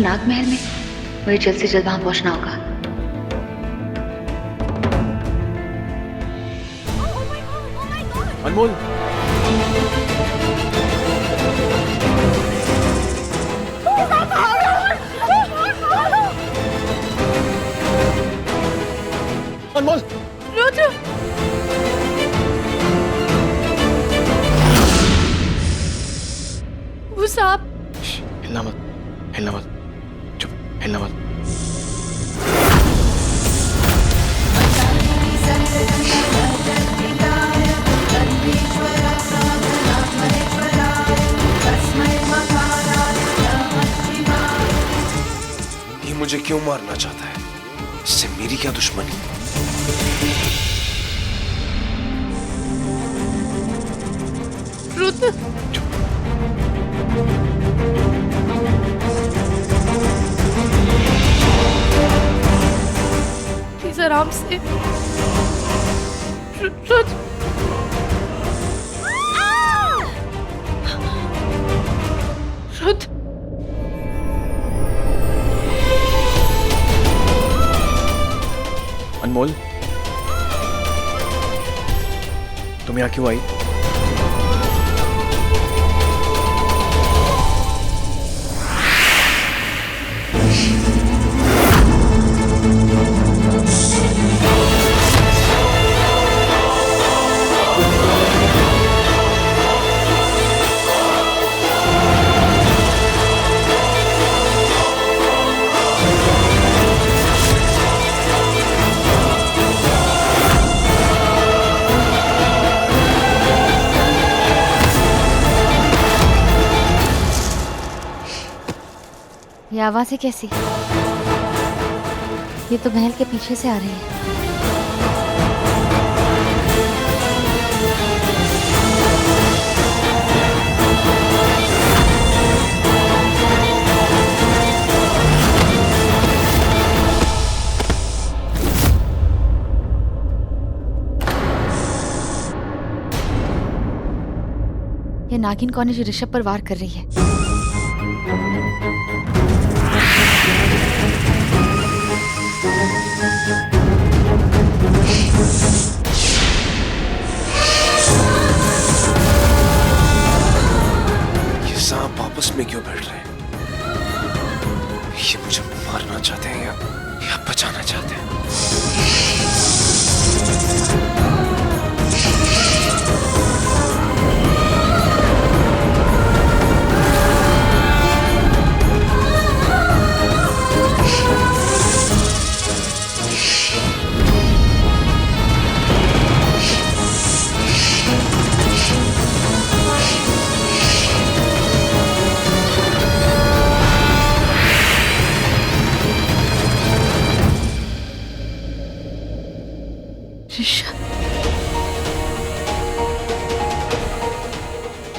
नाग महल में, मुझे जल्द से जल्द वहां पहुंचना होगा। अनमोल, अनमोल, रुद्र, वो सांप। हिलना मत, हिलना मत, चुप, हिलना मत। ये मुझे क्यों मारना चाहता है? इससे मेरी क्या दुश्मनी? रुद्र, प्लीज आराम से। रुद्र, रुद्र, अनमोल, तुम यहाँ क्यों आई? ये आवाजें कैसी? ये तो महल के पीछे से आ रही है। ये नागिन कौन है जो ऋषभ पर वार कर रही है? ये सांप आपस में क्यों भिड़ रहे हैं? ये मुझे मारना चाहते हैं या बचाना चाहते हैं?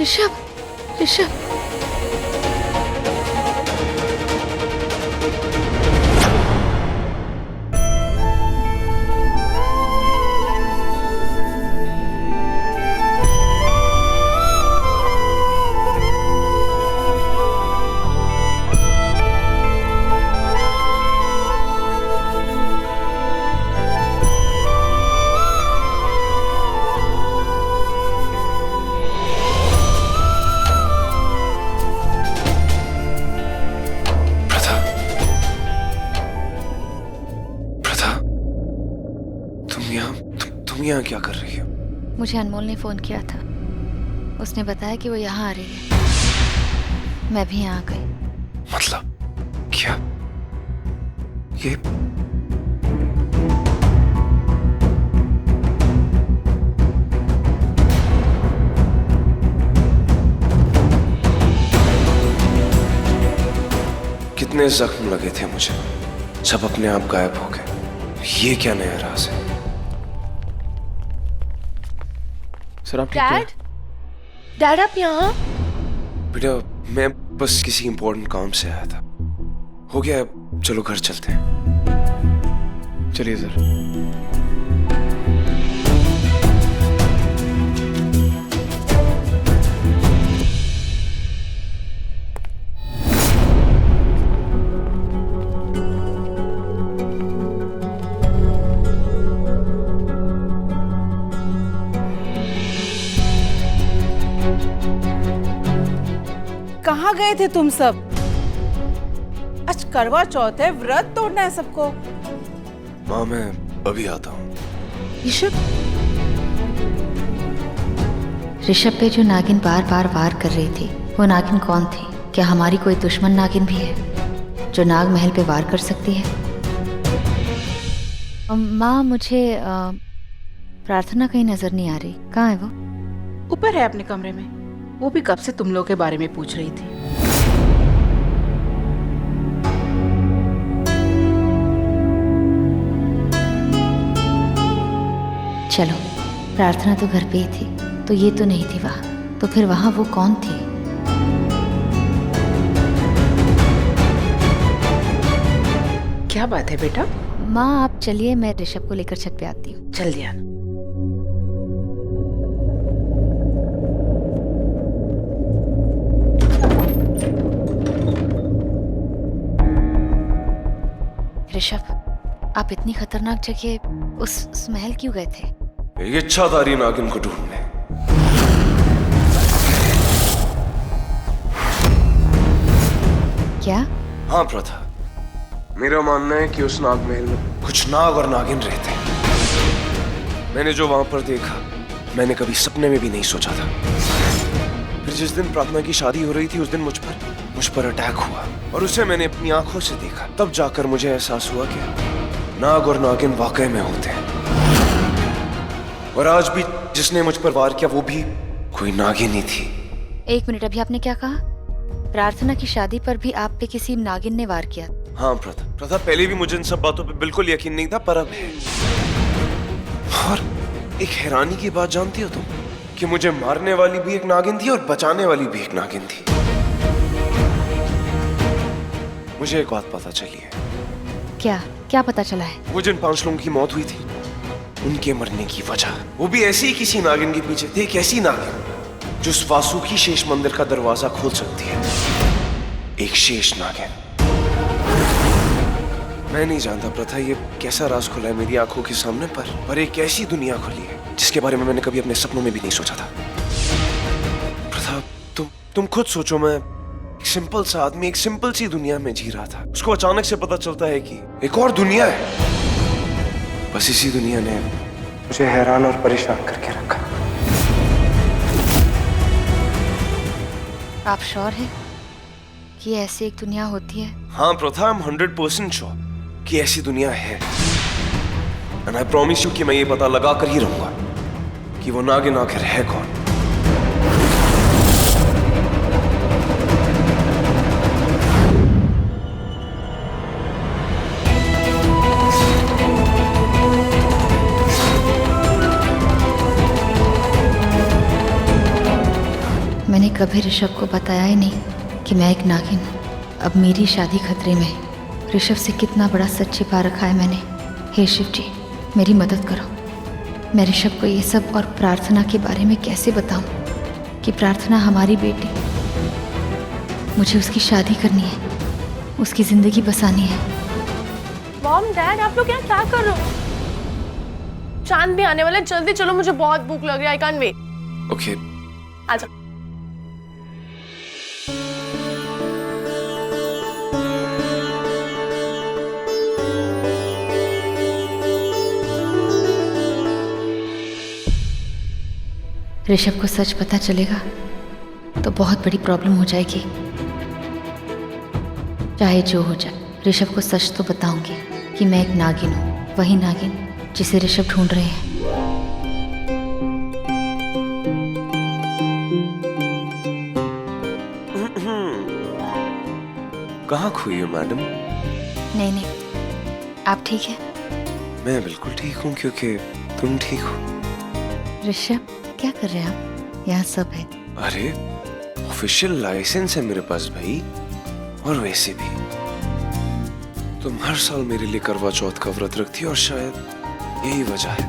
ऋषभ, ऋषभ, तुम यहाँ क्या कर रही हो? मुझे अनमोल ने फोन किया था। उसने बताया कि वो यहाँ आ रही है। मैं भी यहाँ आ गई। मतलब क्या? ये कितने जख्म लगे थे मुझे, सब अपने आप गायब हो गए। ये क्या नया राज है? सर आप ठीक हैं? डैड आप यहाँ? बेटा मैं बस किसी इंपॉर्टेंट काम से आया था। हो गया, चलो घर चलते हैं। चलिए सर। कहाँ गए थे तुम सब? आज करवा चौथ है, व्रत तोड़ना है सबको। माँ मैं अभी आता हूँ। ऋषभ, ऋषभ पे जो नागिन बार बार वार कर रही थी वो नागिन कौन थी? क्या हमारी कोई दुश्मन नागिन भी है जो नाग महल पे वार कर सकती है? माँ मुझे प्रार्थना कहीं नजर नहीं आ रही, कहाँ है वो? ऊपर है अपने कमरे में। वो भी कब से तुम लोगों के बारे में पूछ रही थी। चलो, प्रार्थना तो घर पे ही थी, तो ये तो नहीं थी वहाँ। तो फिर वहाँ वो कौन थी? क्या बात है बेटा? माँ आप चलिए, मैं ऋषभ को लेकर छत पे आती हूँ। जल्दी आना। ऋषभ, आप इतनी खतरनाक जगह उस महल क्यों गए थे? एक इच्छाधारी नागिन को ढूंढने। क्या? हाँ प्रथा, मेरा मानना है कि उस नाग महल में कुछ नाग और नागिन रहते हैं। मैंने जो वहां पर देखा, मैंने कभी सपने में भी नहीं सोचा था। फिर जिस दिन प्रार्थना की शादी हो रही थी, उस दिन मुझ पर अटैक हुआ और उसे मैंने अपनी आंखों से देखा। तब जाकर मुझे एहसास हुआ कि नाग और नागिन वाकई में होते हैं। और आज भी जिसने मुझ पर वार किया वो भी कोई नागिन ही थी। एक मिनट, अभी आपने क्या कहा? प्रार्थना की शादी पर भी आप पे किसी नागिन ने वार किया? हाँ प्रथा, पहले भी मुझे इन सब बातों पे बिल्कुल यकीन नहीं था, पर अब है। और एक हैरानी की बात जानती हो तुम, कि मुझे मारने वाली भी एक नागिन थी और बचाने वाली भी एक नागिन थी। मुझे एक बात पता चली है। क्या पता चला है? वो जिन 5 लोगों की मौत हुई थी, उनके मरने की वजह वो भी ऐसी ही किसी नागिन के पीछे थी। एक ऐसी नागिन जो उस वासुकी शेष मंदिर का दरवाजा खोल सकती है। एक शेष नागिन। मैं नहीं जानता प्रथा ये कैसा राज खुला है मेरी आंखों के सामने, पर एक ऐसी दुनिया खुली है जिसके बारे में मैंने कभी अपने सपनों में भी नहीं सोचा था। प्रथा तुम खुद सोचो, मैं एक सिंपल सा आदमी एक सिंपल सी दुनिया में जी रहा था। उसको अचानक से पता चलता है कि एक और दुनिया है। बस इसी दुनिया ने मुझे हैरान और परेशान करके रखा। आप श्योर हैं कि ऐसी एक दुनिया होती है? हाँ प्रथा, I'm 100% श्योर कि ऐसी दुनिया है। एंड आई प्रॉमिस यू कि मैं ये पता लगा कर ही रहूंगा कि वो नागिन आखिर है कौन। मैंने कभी ऋषभ को बताया ही नहीं कि मैं एक नागिन हूँ। अब मेरी शादी खतरे में है। ऋषभ से कितना बड़ा सच छिपा रखा है मैंने। हे शिव जी, मेरी मदद करो। मैं ऋषभ को ये सब और प्रार्थना के बारे में कैसे बताऊं कि प्रार्थना हमारी बेटी, मुझे उसकी शादी करनी है, उसकी जिंदगी बसानी है। मॉम डैड, आप लोग यहाँ क्या कर रहे हो? चांद भी आने वाला है, जल्दी चलो, मुझे बहुत भूख लग रही है। I can't wait. ओके आजा। ऋषभ को सच पता चलेगा तो बहुत बड़ी प्रॉब्लम हो जाएगी। चाहे जो हो जाए, ऋषभ को सच तो बताऊंगी कि मैं एक नागिन हूँ, वही नागिन जिसे ऋषभ ढूंढ रहे हैं। कहाँ खोई हो मैडम? नहीं, आप ठीक है? मैं बिल्कुल ठीक हूँ, क्योंकि तुम ठीक हो। ऋषभ, क्या कर रहे हैं आप? यहाँ सब है। अरे ऑफिशियल लाइसेंस है मेरे पास भाई। और वैसे भी तुम हर साल मेरे लिए करवा चौथ का व्रत रखती हो, और शायद यही वजह है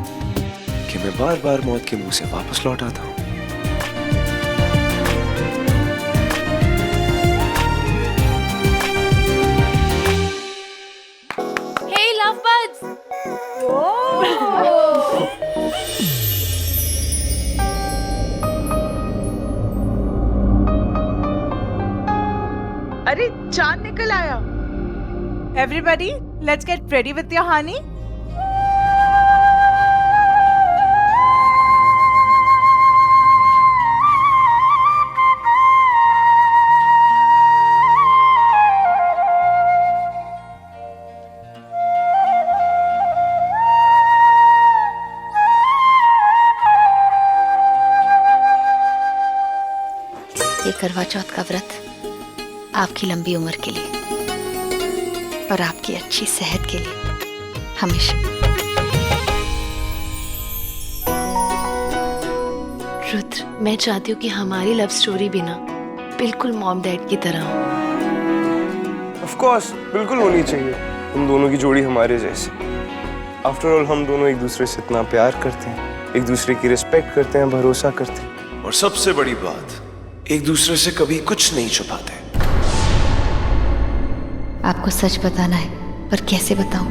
कि मैं बार बार मौत के मुंह से वापस लौट आता हूँ। Hey lovebirds! अरे चांद निकल आया। Everybody, let's get ready with your honey. ये करवा चौथ का व्रत आपकी लंबी उम्र के लिए और आपकी अच्छी सेहत के लिए हमेशा। रुद्र, मैं चाहती हूँ कि हमारी लव स्टोरी भी ना बिल्कुल मॉम डैड की तरह हो। ऑफ कोर्स बिल्कुल होनी चाहिए। हम दोनों की जोड़ी हमारे जैसी। आफ्टर ऑल हम दोनों एक दूसरे से इतना प्यार करते हैं, एक दूसरे की रिस्पेक्ट करते हैं, भरोसा करते हैं, और सबसे बड़ी बात, एक दूसरे से कभी कुछ नहीं छुपाते। आपको सच बताना है, पर कैसे बताऊं?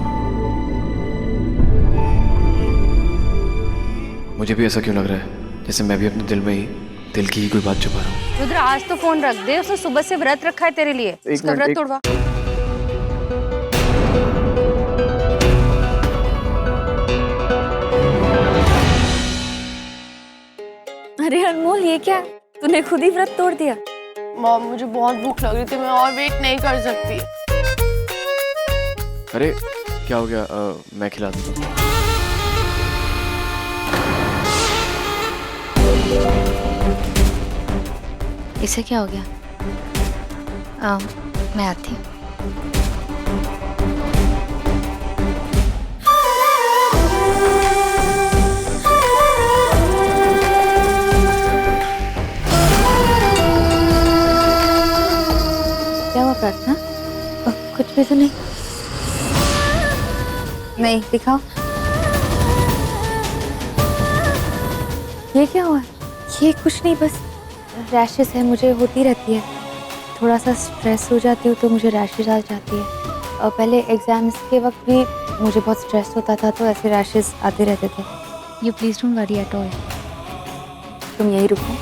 मुझे भी ऐसा क्यों लग रहा है जैसे मैं भी अपने दिल में ही दिल की ही कोई बात छुपा रहा हूँ। रुद्र, आज तो फोन रख दे, उसने सुबह से व्रत रखा है तेरे लिए। उसका व्रत तोड़वा। अरे अनमोल, ये क्या? तूने खुद ही व्रत तोड़ दिया। मॉम, मुझे बहुत भूख लग रही थी, मैं और वेट नहीं कर सकती। अरे क्या हो गया? मैं खिला दूंगा। इसे क्या हो गया? मैं आती हूँ। क्या हुआ प्रार्थना? कुछ भी तो नहीं। नहीं, दिखाओ। ये क्या हुआ? ये कुछ नहीं, बस रैशेस है, मुझे होती रहती है। थोड़ा सा स्ट्रेस हो जाती हूँ तो मुझे रैशेस आ जाती है। और पहले एग्जाम्स के वक्त भी मुझे बहुत स्ट्रेस होता था तो ऐसे रैशेस आते रहते थे। You please don't worry at all. तुम यहीं रुको,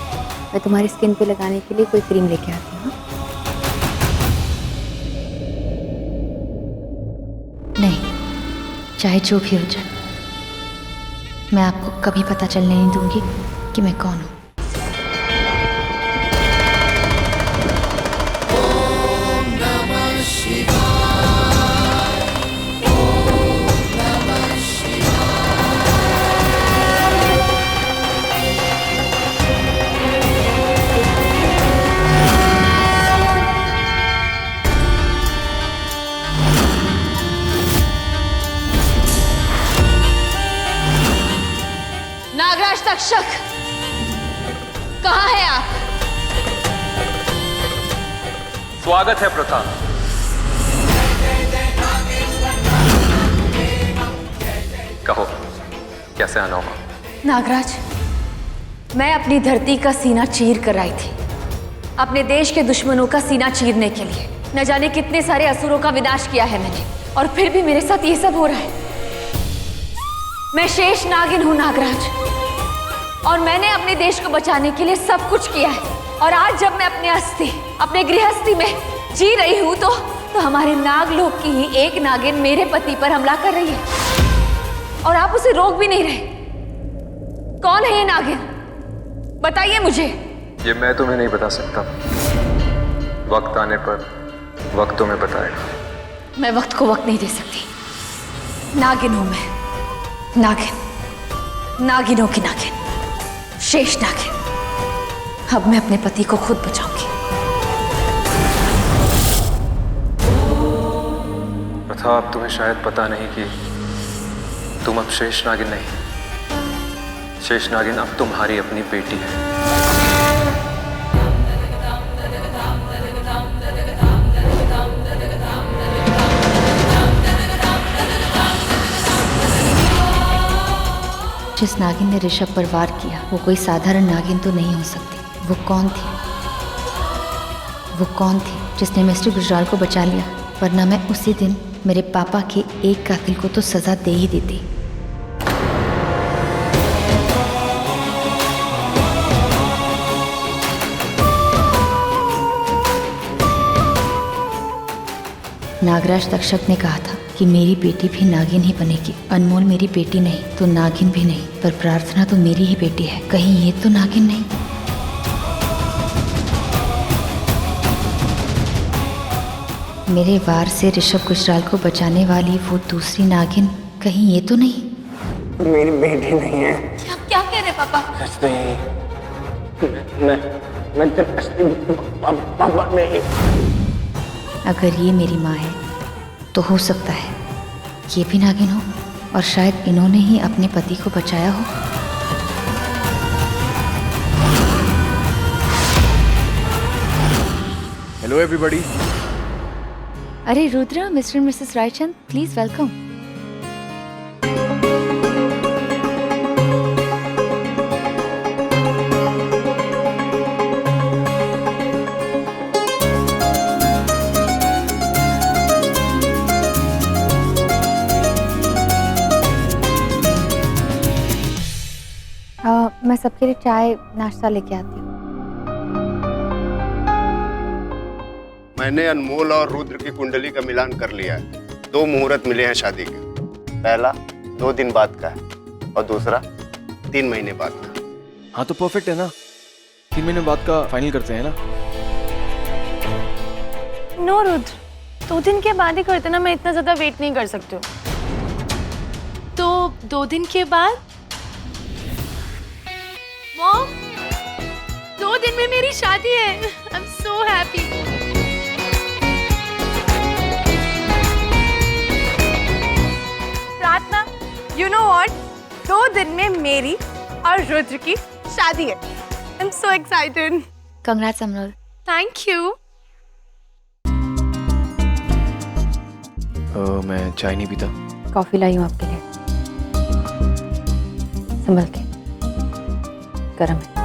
मैं तुम्हारी स्किन पे लगाने के लिए कोई क्रीम लेके आती हूँ। नहीं, चाहे जो भी हो जाए, मैं आपको कभी पता चलने नहीं दूंगी कि मैं कौन हूँ। नागराज तक्षक, कहाँ है आप? स्वागत है प्रताप। कहो, कैसे आना होगा? नागराज, मैं अपनी धरती का सीना चीर कर आई थी, अपने देश के दुश्मनों का सीना चीरने के लिए। न जाने कितने सारे असुरों का विनाश किया है मैंने, और फिर भी मेरे साथ ये सब हो रहा है। मैं शेष नागिन हूं नागराज, और मैंने अपने देश को बचाने के लिए सब कुछ किया है। और आज जब मैं अपने अस्थि, अपने गृहस्थी में जी रही हूं तो हमारे नागलोक की ही एक नागिन मेरे पति पर हमला कर रही है, और आप उसे रोक भी नहीं रहे। कौन है ये नागिन? बताइए मुझे। ये मैं तुम्हें नहीं बता सकता, वक्त आने पर वक्त तुम्हें बताएगा। मैं वक्त को वक्त नहीं दे सकती। नागिन हूं मैं, नागिन, नागिनों की नागिन, शेष नागिन। अब मैं अपने पति को खुद बचाऊंगी। प्रताप, तुम्हें शायद पता नहीं कि तुम अब शेष नागिन नहीं, शेष नागिन अब तुम्हारी अपनी बेटी है। जिस नागिन ने ऋषभ पर वार किया वो कोई साधारण नागिन तो नहीं हो सकती। वो कौन थी? वो कौन थी जिसने मिस्टर गुजराल को बचा लिया? वरना मैं उसी दिन मेरे पापा के एक कातिल को तो सजा दे ही देती। नागराज तक्षक ने कहा था कि मेरी बेटी भी नागिन ही बनेगी। अनमोल मेरी बेटी नहीं तो नागिन भी नहीं, पर प्रार्थना तो मेरी ही बेटी है, कहीं ये तो नागिन नहीं। मेरे वार से ऋषभ गुजराल को बचाने वाली वो दूसरी नागिन कहीं ये तो नहीं। मेरी बेटी नहीं है। आप क्या कह रहे पापा? मैं तेरे पापा नहीं। अगर ये मेरी माँ है तो हो सकता है ये भी नागिन हो, और शायद इन्होंने ही अपने पति को बचाया हो। Hello everybody. अरे Rudra, Mr Mrs Raichand, please welcome. मैं सबके लिए चाय नाश्ता लेके आती हूँ। मैंने अनमोल और रुद्र की कुंडली का मिलान कर लिया है। 2 मुहूर्त मिले हैं शादी के। पहला 2 दिन बाद का है और दूसरा 3 महीने बाद का। हाँ तो परफेक्ट है ना, 3 महीने बाद का फाइनल करते हैं ना। नो रुद्र, 2 दिन के बाद ही करते ना, मैं इतना ज्यादा वेट नहीं कर सकती हूँ। तो 2 दिन के बाद मॉम, 2 दिन में मेरी शादी है। I am so happy. Prarthana, you know what, 2 दिन में मेरी और रुद्र की शादी है। I am so excited. Congrats Amrol. Thank you. मैं चाय नहीं पीता। कॉफी लाई हूँ आपके लिए, संभल के, गरम है।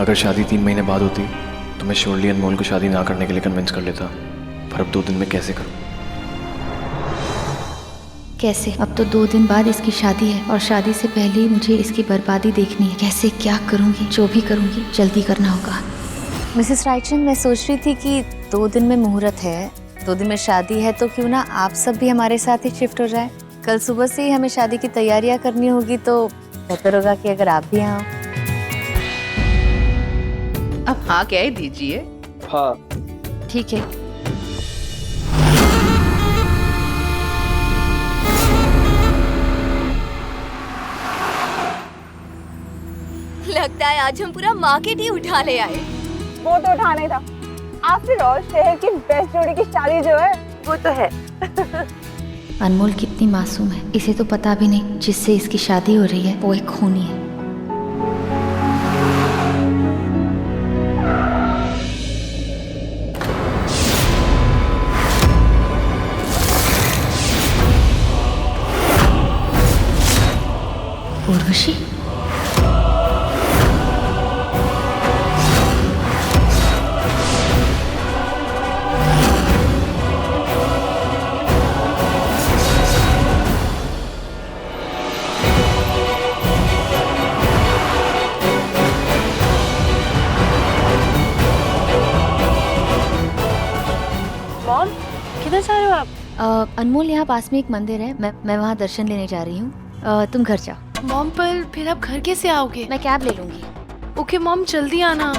अगर शादी 3 महीने बाद होती तो मैं श्योरली अनमोल को शादी ना करने के लिए कन्विंस कर लेता, पर अब 2 दिन में कैसे करूं? कैसे? अब तो 2 दिन बाद इसकी शादी है और शादी से पहले ही मुझे इसकी बर्बादी देखनी है। कैसे क्या करूंगी? जो भी करूंगी जल्दी करना होगा। मिसेस रायचंद, मैं सोच रही थी कि 2 दिन में मुहूर्त है, 2 दिन में शादी है, तो क्यों ना आप सब भी हमारे साथ ही शिफ्ट हो जाए। कल सुबह से ही हमें शादी की तैयारियां करनी होगी, तो बेहतर होगा कि अगर आप भी आओ। अब हाँ कह ही दीजिए। हाँ ठीक है। लगता है आज हम पूरा मार्केट ही उठा ले आए। वो तो उठाना ही था। आफ्टर ऑल शहर की बेस्ट जोड़ी की शादी जो है वो तो है। अनमोल कितनी मासूम है, इसे तो पता भी नहीं जिससे इसकी शादी हो रही है वो एक खूनी है। उर्वशी, मॉम, किधर जा रहे हो आप? अनमोल, यहाँ पास में एक मंदिर है, मैं वहाँ दर्शन लेने जा रही हूँ। तुम घर जाओ। मॉम, पर फिर आप घर कैसे आओगे? मैं कैब ले लूंगी। ओके मॉम, जल्दी आना।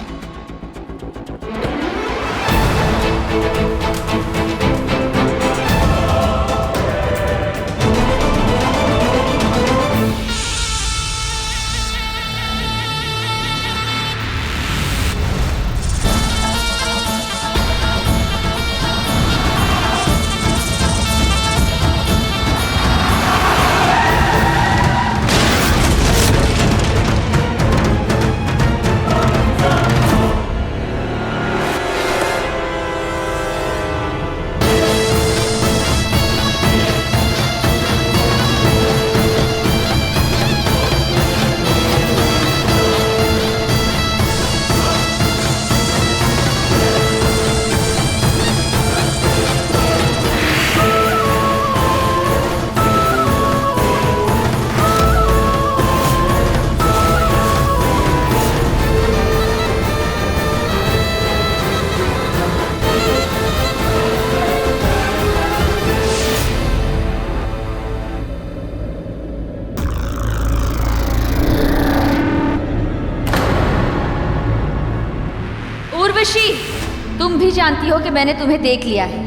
उर्वशी, तुम भी जानती हो कि मैंने तुम्हें देख लिया है,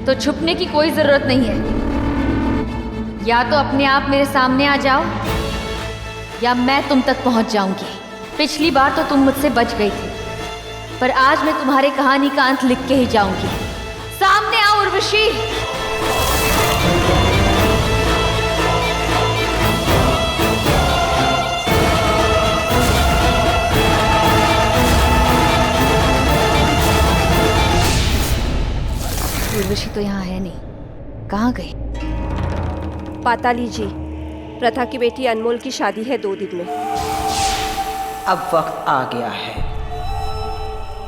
तो छुपने की कोई जरूरत नहीं है। या तो अपने आप मेरे सामने आ जाओ या मैं तुम तक पहुंच जाऊंगी। पिछली बार तो तुम मुझसे बच गई थी, पर आज मैं तुम्हारे कहानी का अंत लिख के ही जाऊंगी। सामने आओ उर्वशी। उर्वशी तो यहाँ है नहीं, कहाँ गई? पाताली जी, प्रथा की बेटी अनमोल की शादी है 2 दिन में। अब वक्त आ गया है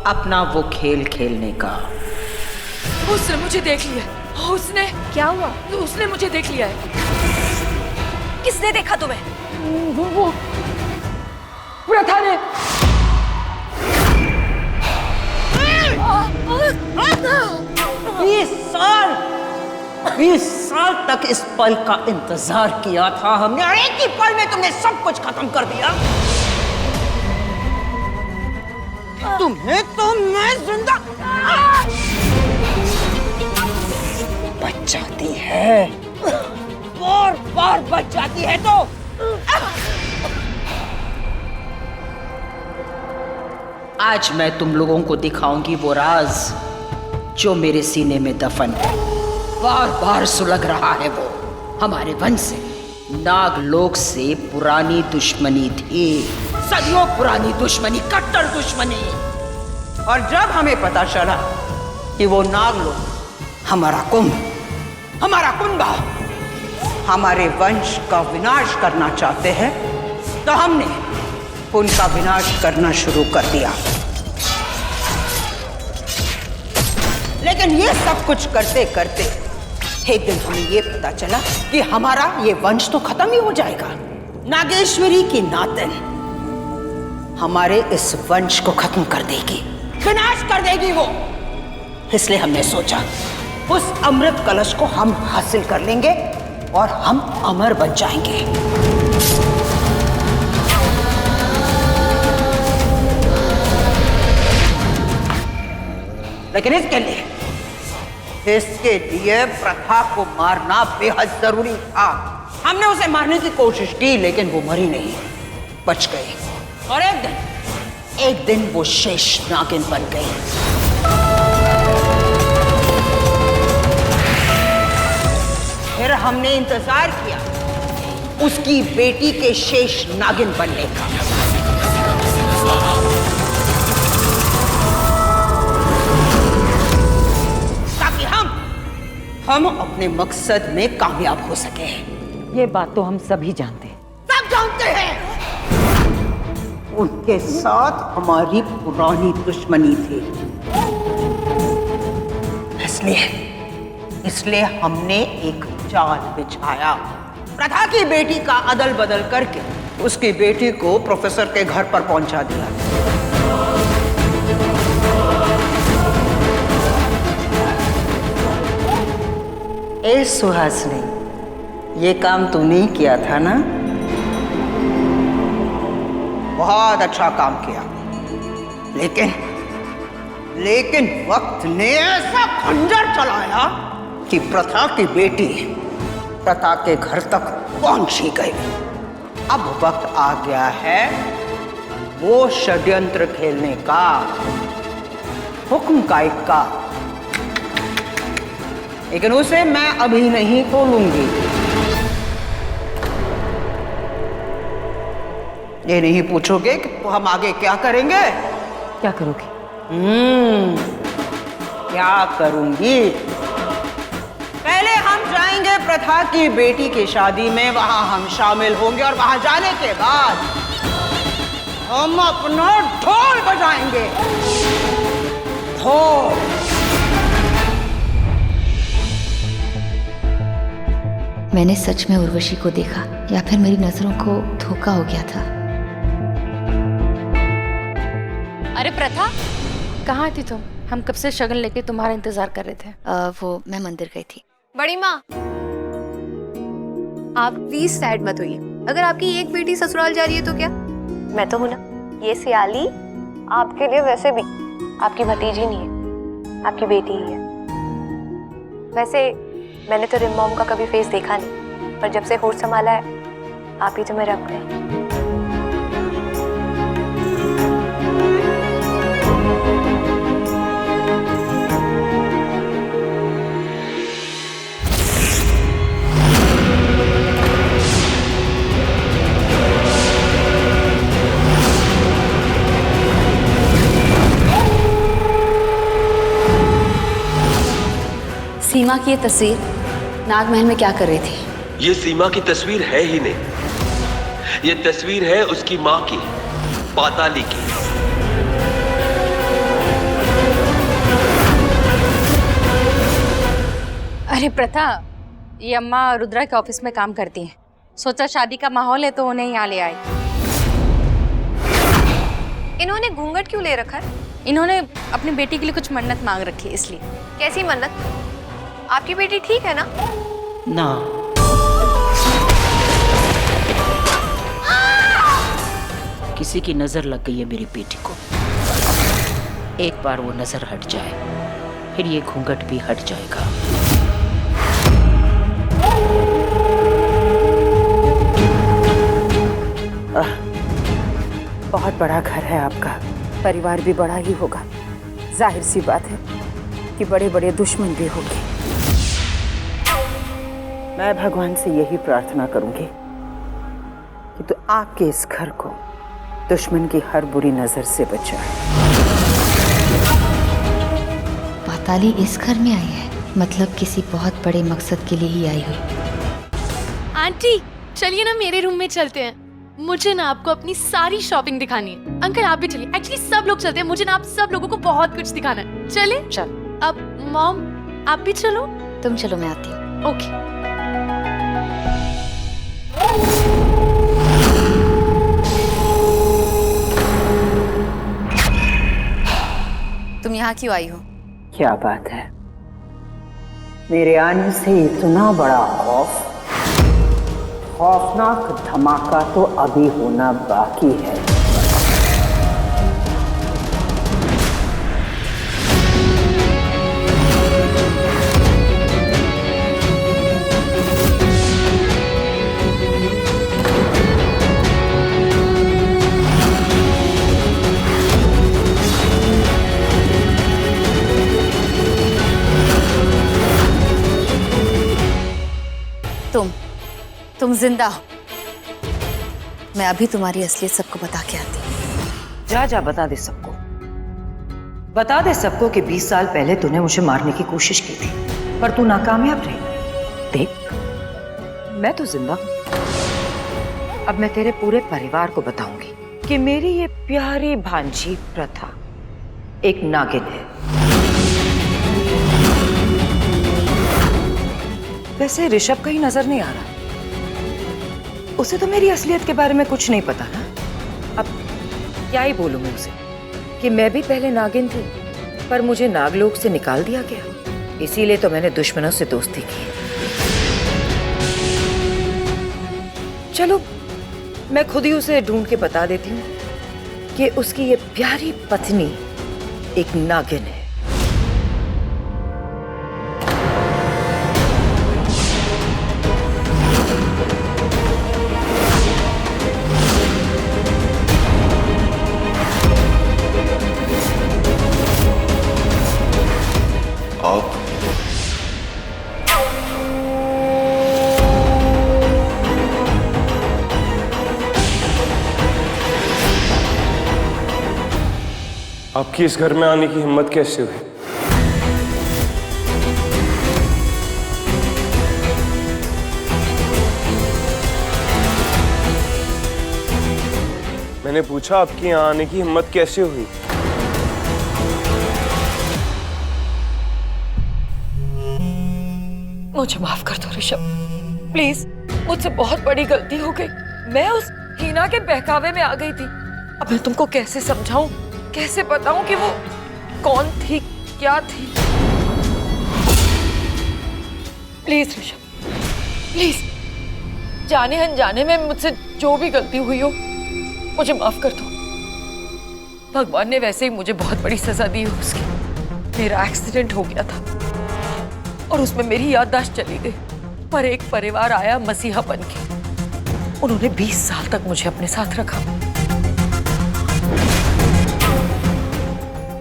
अपना वो खेल खेलने का। उसने मुझे देख लिया। उसने क्या हुआ? उसने मुझे देख लिया है। किसने देखा तुम्हें? वो प्रथा ने। 20 साल तक इस पल का इंतजार किया था हमने, और एक ही पल में तुमने सब कुछ खत्म कर दिया। तुम्हें तो मैं जिंदा बच जाती है, बार बार बच जाती है। तो आज मैं तुम लोगों को दिखाऊंगी वो राज जो मेरे सीने में दफन है। बार बार सुलग रहा है वो हमारे वंश से। नागलोक से पुरानी दुश्मनी थी, सदियों पुरानी दुश्मनी, कट्टर दुश्मनी। और जब हमें पता चला कि वो नागलोक हमारा कुंभ हमारे वंश का विनाश करना चाहते हैं, तो हमने उनका विनाश करना शुरू कर दिया। लेकिन ये सब कुछ करते करते एक दिन हमें ये पता चला कि हमारा ये वंश तो खत्म ही हो जाएगा। नागेश्वरी की नातन हमारे इस वंश को खत्म कर देगी, विनाश कर देगी वो। इसलिए हमने सोचा उस अमृत कलश को हम हासिल कर लेंगे और हम अमर बन जाएंगे। लेकिन इसके लिए प्रथा को मारना बेहद जरूरी था। हमने उसे मारने की कोशिश की, लेकिन वो मरी नहीं, बच गई। और एक दिन वो शेष नागिन बन गई। फिर हमने इंतजार किया उसकी बेटी के शेष नागिन बनने का। हम अपने मकसद में कामयाब हो सके। ये बात तो हम सभी जानते हैं। सब जानते हैं। उनके साथ हमारी पुरानी दुश्मनी थी, इसलिए हमने एक जाल बिछाया। प्रथा की बेटी का अदल बदल करके उसकी बेटी को प्रोफेसर के घर पर पहुंचा दिया। ए सुहासिनी, ये काम तूने ही किया था ना? बहुत अच्छा काम किया। लेकिन वक्त ने ऐसा खंजर चलाया कि प्रथा की बेटी प्रथा के घर तक पहुंच ही गई। अब वक्त आ गया है वो षड्यंत्र खेलने का, हुक्म का। लेकिन उसे मैं अभी नहीं खोलूंगी। ये नहीं पूछोगे कि हम आगे क्या करेंगे? क्या करोगे? क्या करूंगी? पहले हम जाएंगे प्रथा की बेटी की शादी में, वहां हम शामिल होंगे, और वहां जाने के बाद हम अपना ढोल बजाएंगे। ढोल। मैंने सच में उर्वशी को देखा या फिर मेरी नजरों को धोखा हो गया था? अरे प्रथा, कहाँ थी तुम? हम कब से शगन लेके तुम्हारा इंतजार कर रहे थे। वो मैं मंदिर गई थी। बड़ी माँ, आप प्लीज सैड मत होइए। अगर आपकी एक बेटी ससुराल जा रही है तो क्या? मैं तो हूं ना। ये सियाली आपके लिए वैसे भी आपकी भतीजी नहीं है, आपकी बेटी ही है। वैसे मैंने तो रिम मॉम का कभी फेस देखा नहीं, पर जब से होश संभाला है आप ही तो मेरे अपने हैं। सीमा की ये तस्वीर नागमहल में क्या कर रही थी? ये सीमा की तस्वीर है ही नहीं, ये तस्वीर है उसकी माँ की, पाताली की। अरे प्रथा, ये अम्मा रुद्रा के ऑफिस में काम करती हैं। सोचा शादी का माहौल है तो उन्हें यहाँ ले आई। इन्होंने घूंघट क्यों ले रखा है? इन्होंने अपनी बेटी के लिए कुछ मन्नत मांग रखी है इसलिए। कैसी मन्नत? आपकी बेटी ठीक है ना? ना। किसी की नजर लग गई है मेरी बेटी को। एक बार वो नजर हट जाए फिर ये घूंघट भी हट जाएगा। बहुत बड़ा घर है आपका, परिवार भी बड़ा ही होगा। जाहिर सी बात है कि बड़े बड़े दुश्मन भी होंगे। मैं भगवान से यही प्रार्थना करूंगी कि तो आपके इस घर को दुश्मन की हर बुरी नजर से बचाए। पाताली इस घर में आई है, मतलब किसी बहुत बड़े मकसद के लिए ही आई हुई। आंटी चलिए ना मेरे रूम में चलते हैं, मुझे ना आपको अपनी सारी शॉपिंग दिखानी है। अंकल आप भी चलिए, एक्चुअली सब लोग चलते हैं, मुझे ना आप सब लोगों को बहुत कुछ दिखाना है। चले? चल। अब मॉम आप भी चलो। तुम चलो, मैं आती हूँ। ओके। तुम यहाँ क्यों आई हो? क्या बात है, मेरे आने से इतना बड़ा खौफनाक धमाका तो अभी होना बाकी है। तुम जिंदा हो। मैं अभी तुम्हारी असलियत सबको बता के आती हूँ। जा बता दे सबको, बता दे सबको कि 20 साल पहले तूने मुझे मारने की कोशिश की थी, पर तू नाकामयाब रही। देख, मैं तो जिंदा हूं। अब मैं तेरे पूरे परिवार को बताऊंगी कि मेरी ये प्यारी भांजी प्रथा एक नागिन है। वैसे ऋषभ कहीं नजर नहीं आ रहा, उसे तो मेरी असलियत के बारे में कुछ नहीं पता ना। अब क्या ही बोलूं मैं उसे कि मैं भी पहले नागिन थी, पर मुझे नागलोक से निकाल दिया गया, इसीलिए तो मैंने दुश्मनों से दोस्ती की। चलो मैं खुद ही उसे ढूंढ के बता देती हूँ कि उसकी ये प्यारी पत्नी एक नागिन है। आपकी इस घर में आने की हिम्मत कैसे हुई? मैंने पूछा आपकी यहाँ आने की हिम्मत कैसे हुई? मुझे माफ कर दो ऋषभ, प्लीज। मुझसे बहुत बड़ी गलती हो गई। मैं उस हीना के बहकावे में आ गई थी। अब मैं तुमको कैसे समझाऊं, कैसे बताऊं कि वो कौन थी, क्या थी। प्लीज ऋषभ, प्लीज, जाने अनजाने में मुझसे जो भी गलती हुई हो मुझे माफ कर दो। भगवान ने वैसे ही मुझे बहुत बड़ी सजा दी है उसकी। मेरा एक्सीडेंट हो गया था और उसमें मेरी याददाश्त चली गई, पर एक परिवार आया मसीहा बन के। उन्होंने 20 साल तक मुझे अपने साथ रखा,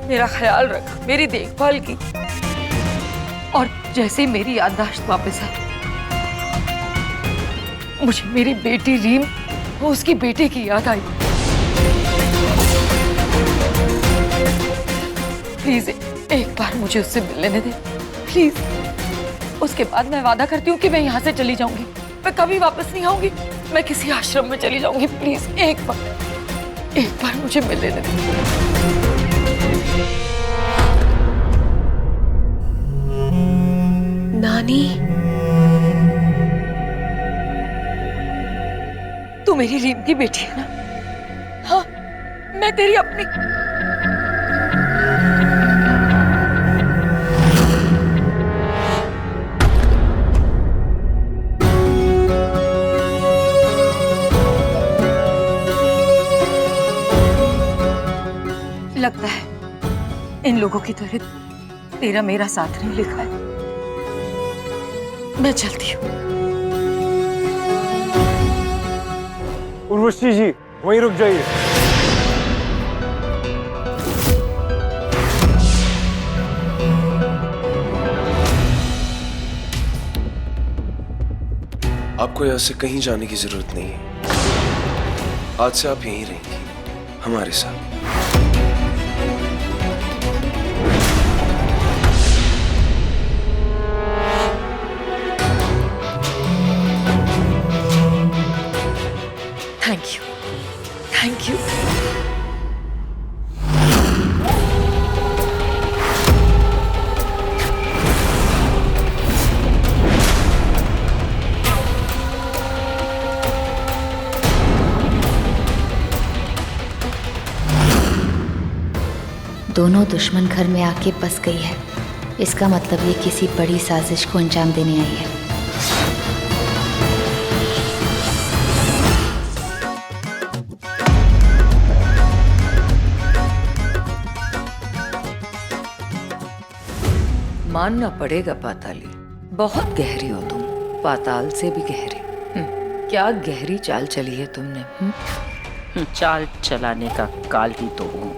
मेरा ख्याल रखा, मेरी देखभाल की, और जैसे ही मेरी याददाश्त वापस आई, मुझे मेरी बेटी रीम और उसकी बेटे की याद आई। प्लीज एक बार मुझे उससे मिलने दे, प्लीज। उसके बाद मैं वादा करती हूँ कि मैं यहाँ से चली जाऊंगी, मैं कभी वापस नहीं आऊंगी, मैं किसी आश्रम में चली जाऊंगी। प्लीज एक बार मुझे मिलने दे। नानी, तू मेरी रीम की बेटी है ना? हाँ, मैं तेरी अपनी। लगता है इन लोगों की तरह तेरा मेरा साथ नहीं लिखा है। मैं चलती हूँ। उर्वशी जी, वहीं रुक जाइए। आपको यहाँ से कहीं जाने की जरूरत नहीं है। आज से आप यहीं रहेंगी हमारे साथ। Thank you. दोनों दुश्मन घर में आके बस गई है। इसका मतलब ये किसी बड़ी साजिश को अंजाम देने आई है। मानना पड़ेगा पाताली, बहुत गहरी हो तुम, पाताल से भी गहरी। क्या गहरी चाल चली है तुमने। चाल चलाने का काल ही तो हूँ,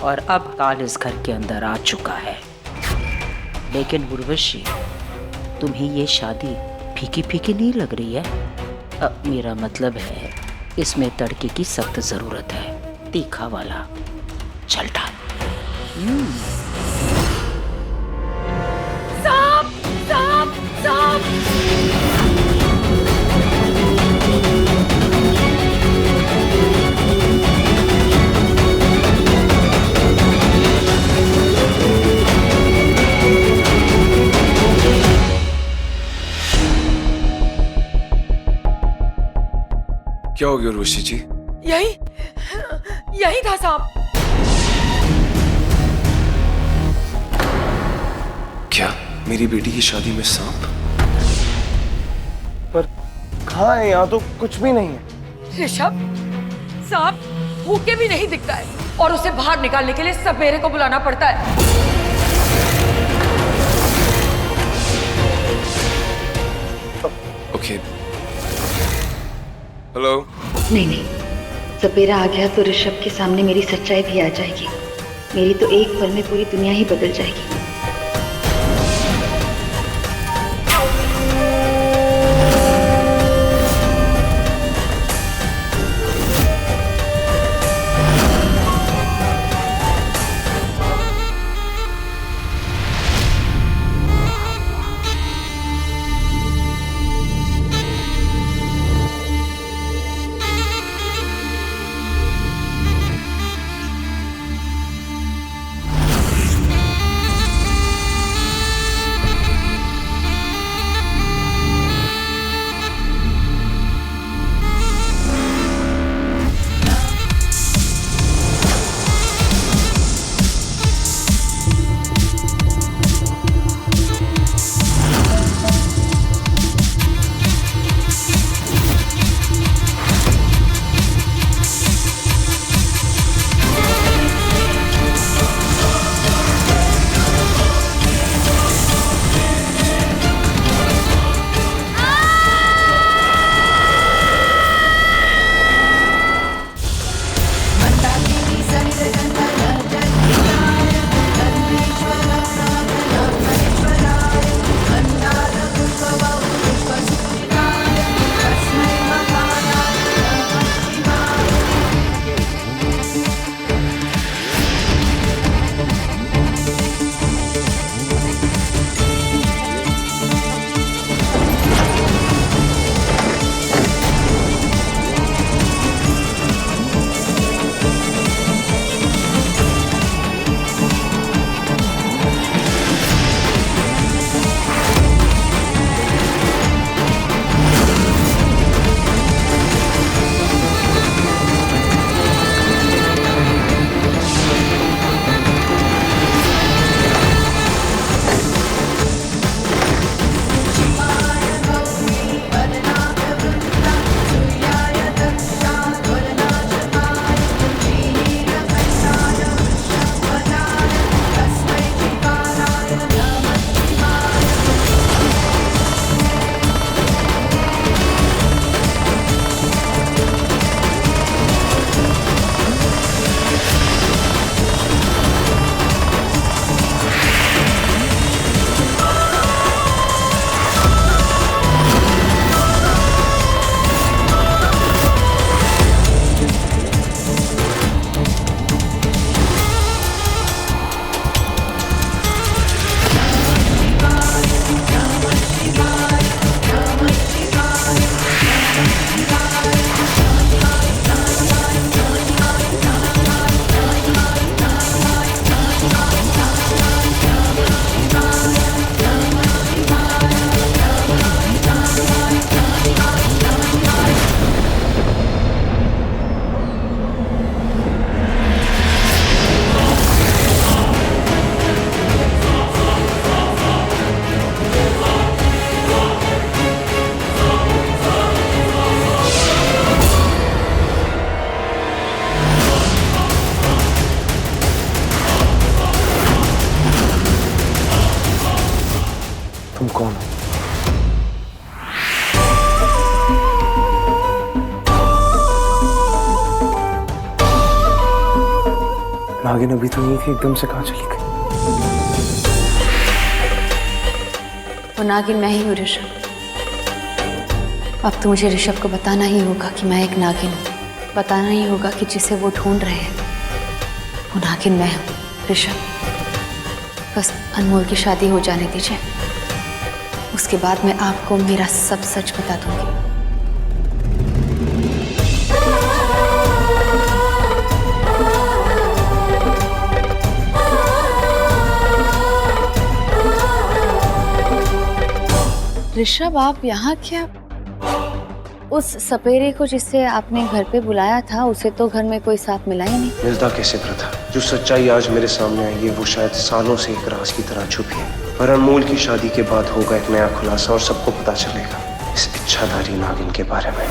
और अब काल इस घर के अंदर आ चुका है। लेकिन उर्वशी, तुम्हें ये शादी फीकी फीकी नहीं लग रही है? अब मेरा मतलब है इसमें तड़के की सख्त जरूरत है, तीखा वाला। चल डाल। सांप, सांप, सांप। क्या हो गया उर्वशी जी? यही था सांप। क्या मेरी बेटी की शादी में सांप? पर कहाँ है? यहाँ तो कुछ भी नहीं है। ऋषभ, सांप भूखे भी नहीं दिखता है, और उसे बाहर निकालने के लिए सवेरे को बुलाना पड़ता है। ओके। हेलो। नहीं, सपेरा आ गया तो ऋषभ के सामने मेरी सच्चाई भी आ जाएगी। मेरी तो एक पल में पूरी दुनिया ही बदल जाएगी। नागिन अभी तो नहीं थी, एकदम से कहाँ चली गई? वो नागिन मैं ही हूँ ऋषभ। अब तो मुझे ऋषभ को बताना ही होगा कि मैं एक नागिन हूँ। बताना ही होगा कि जिसे वो ढूंढ रहे हैं वो नागिन मैं हूँ ऋषभ। बस अनमोल की शादी हो जाने दीजिए, उसके बाद मैं आपको मेरा सब सच बता दूंगी। ऋषभ, आप यहाँ क्या? उस सपेरे को जिसे आपने घर पे बुलाया था उसे तो घर में कोई साथ मिला ही नहीं। मिलता कैसे प्रथा? जो सच्चाई आज मेरे सामने आई है वो शायद सालों से एक राज की तरह छुपी है, पर अनमोल की शादी के बाद होगा एक नया खुलासा और सबको पता चलेगा इस इच्छाधारी नागिन के बारे में।